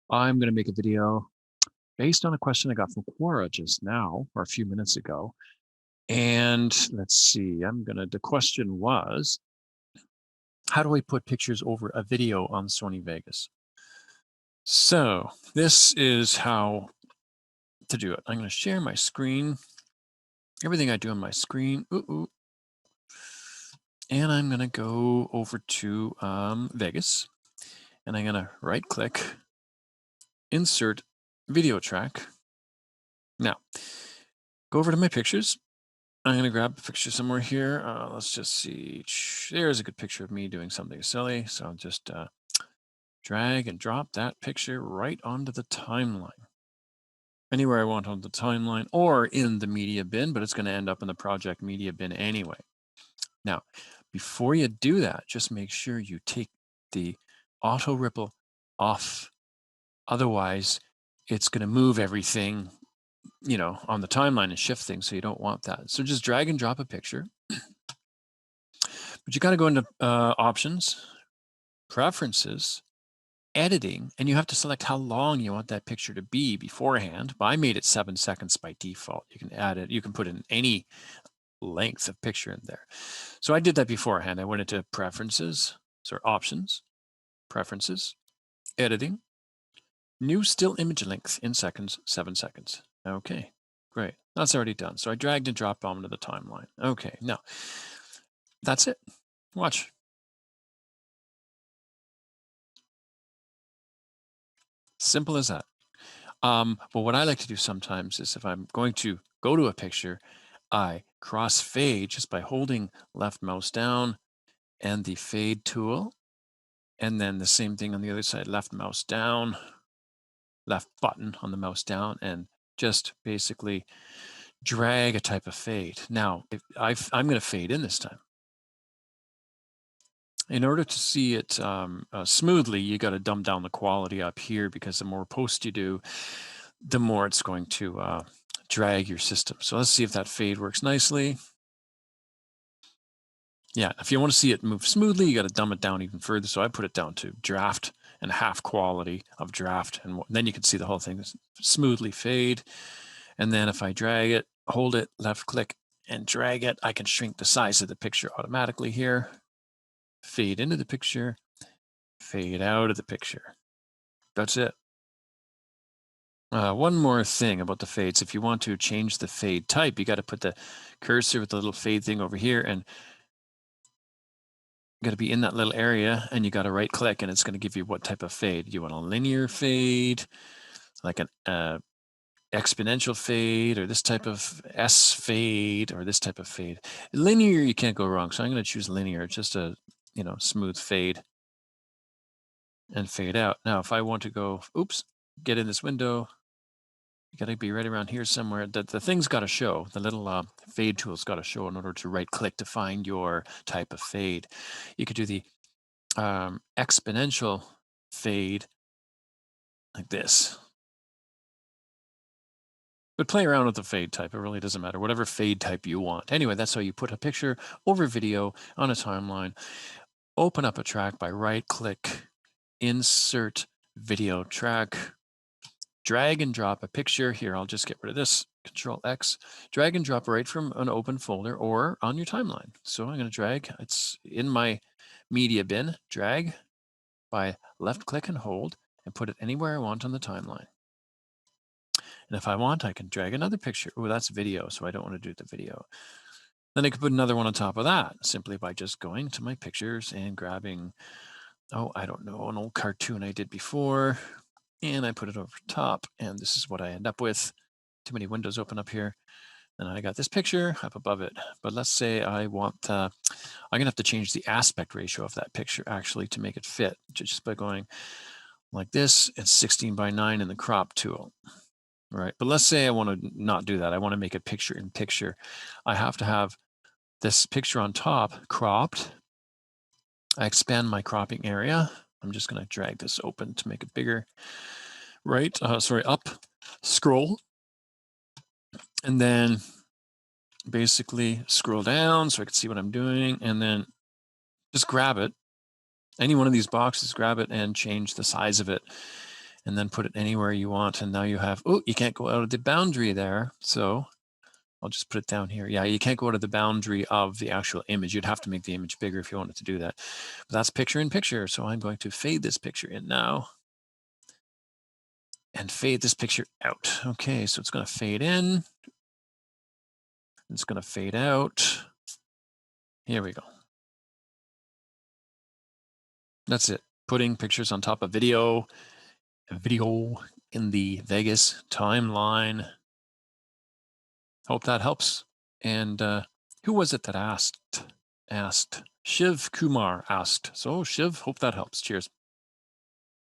I'm going to make a video based on a question I got from Quora just now, or a few minutes ago. And let's see, the question was, how do I put pictures over a video on Sony Vegas? So this is how to do it. I'm going to share my screen, everything I do on my screen. And I'm going to go over to Vegas, and I'm going to right click, insert video track. Now, go over to my pictures. I'm going to grab a picture somewhere here. Let's just see. There's a good picture of me doing something silly. So I'll just drag and drop that picture right onto the timeline. Anywhere I want on the timeline or in the media bin, but it's going to end up in the project media bin anyway. Now, before you do that, just make sure you take the auto ripple off. Otherwise, it's going to move everything, on the timeline and shift things. So you don't want that. So just drag and drop a picture. But you got to go into options, preferences, editing, and you have to select how long you want that picture to be beforehand. But I made it 7 seconds by default. You can add it. You can put in any length of picture in there. So I did that beforehand. I went into preferences, so options, preferences, editing, new still image length in seconds, 7 seconds. Okay, great. That's already done. So I dragged and dropped onto the timeline. Okay, now that's it. Watch. Simple as that. But what I like to do sometimes is if I'm going to go to a picture, I crossfade just by holding left mouse down and the fade tool. And then the same thing on the other side, left mouse down, left button on the mouse down, and just basically drag a type of fade. Now, if I'm going to fade in this time. In order to see it smoothly, you got to dumb down the quality up here, because the more post you do, the more it's going to drag your system. So let's see if that fade works nicely. Yeah, if you want to see it move smoothly, you got to dumb it down even further. So I put it down to draft and half quality of draft. And then you can see the whole thing smoothly fade. And then if I drag it, hold it, left click and drag it, I can shrink the size of the picture automatically here. Fade into the picture, fade out of the picture. That's it. One more thing about the fades. If you want to change the fade type, you got to put the cursor with the little fade thing over here, and got to be in that little area, and you got to right click, and it's going to give you what type of fade. You want a linear fade, like an exponential fade, or this type of S fade, or this type of fade. Linear, you can't go wrong. So I'm going to choose linear, just a smooth fade and fade out. Now, if I want to go, get in this window, you got to be right around here somewhere. The thing's got to show. The little fade tool's got to show in order to right click to find your type of fade. You could do the exponential fade like this. But play around with the fade type. It really doesn't matter. Whatever fade type you want. Anyway, that's how you put a picture over video on a timeline. Open up a track by right click, insert video track, drag and drop a picture. Here, I'll just get rid of this, Control X, drag and drop right from an open folder or on your timeline. So I'm going to drag, it's in my media bin, drag by left click and hold and put it anywhere I want on the timeline. And if I want, I can drag another picture. Oh, that's video, so I don't want to do the video. Then I could put another one on top of that simply by just going to my pictures and grabbing, I don't know, an old cartoon I did before. And I put it over top, and this is what I end up with. Too many windows open up here. And I got this picture up above it. But let's say I want, I'm going to have to change the aspect ratio of that picture actually to make it fit, just by going like this. It's 16 by 9 in the crop tool. Right. But let's say I want to not do that. I want to make a picture in picture. I have to have this picture on top cropped. I expand my cropping area. I'm just going to drag this open to make it bigger. Right. Up, scroll. And then basically scroll down so I can see what I'm doing. And then just grab it. Any one of these boxes, grab it and change the size of it. and then put it anywhere you want. And now you have, oh, you can't go out of the boundary there. So I'll just put it down here. Yeah, you can't go out of the boundary of the actual image. You'd have to make the image bigger if you wanted to do that. But that's picture in picture. So I'm going to fade this picture in now and fade this picture out. Okay, so it's going to fade in. It's going to fade out. Here we go. That's it. Putting pictures on top of video in the Vegas timeline. Hope that helps. And who was it that asked? Shiv Kumar asked. So Shiv, hope that helps. Cheers.